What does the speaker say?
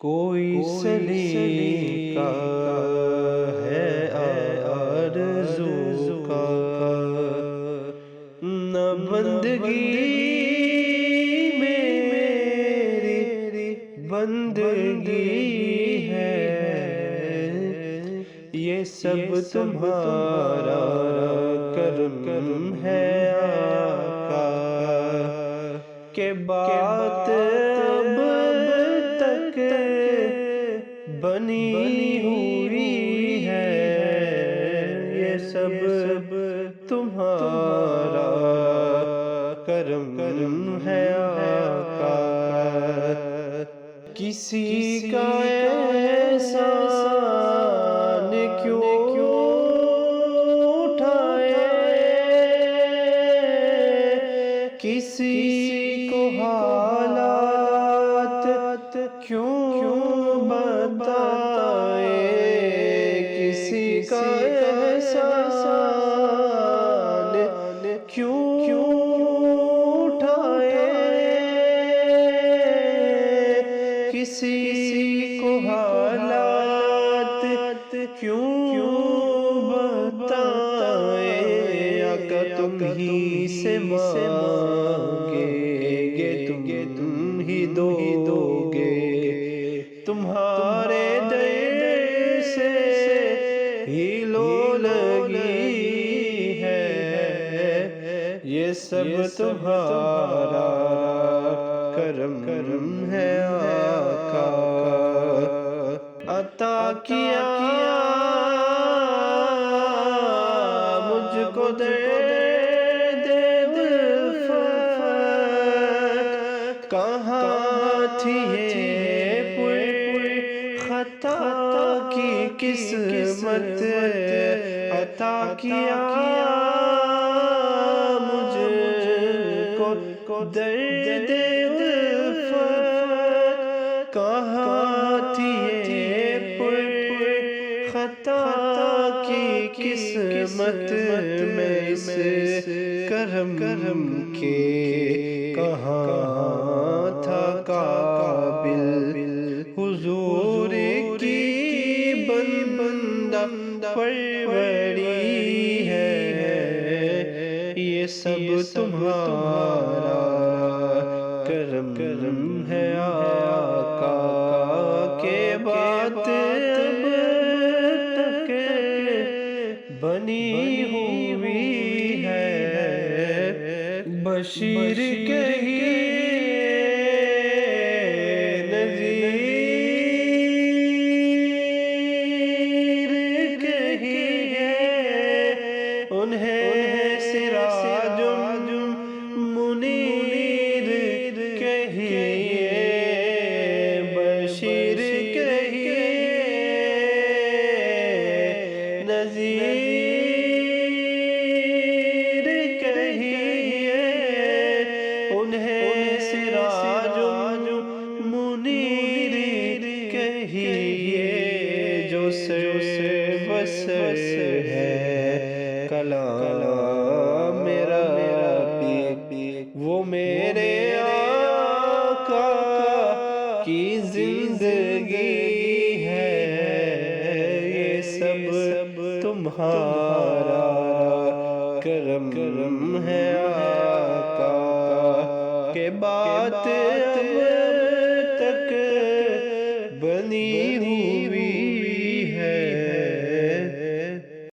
کوئی سلیقہ ہے آرزو کا، نہ بندگی میری بندگی ہے، یہ سب تمہارا کرم ہے آقا، کہ بات اب تک بنی ہوئی ہے، یہ سب تمہارا کرم ہے آقا۔ کسی کا احسان کیوں اٹھائے، کسی کو حالات کیوں بتائے، کسی کا احسان کیوں اٹھائے، کسی کو حالات کیوں بتائے، آقا تم ہی سے مانگیں گے، تم ہی دو گے، تمہارے در سے ہی لو لگی ہے، یہ سب تمہارا کرم ہے آقا۔ عطا کیا مجھ کو درد الفت، کہاں تھی یہ پر خطا کی قسمت، عطا کیا مجھ کو درد الفت، کہاں تھی یہ پر خطا کی قسمت، میں اس کرم کے کہاں تھا قابل، حضور کی بندہ پروری ہے، یہ سب تمہارا کرم ہے آقا، کہ بات اب تک بنی ہوئی ہے، بشیر کہیے نذیر کہیے، انہیں سراج منیر کہیے، بشیر کہیے نذیر کہیے، انہیں سراج منیر کہیے، جو سر بسر ہے کلام میرا بھی، وہ میرے آقا کی زندگی ہے، یہ سب تمہارا کرم ہے آقا، کہ بات اب تک بنی ہوئی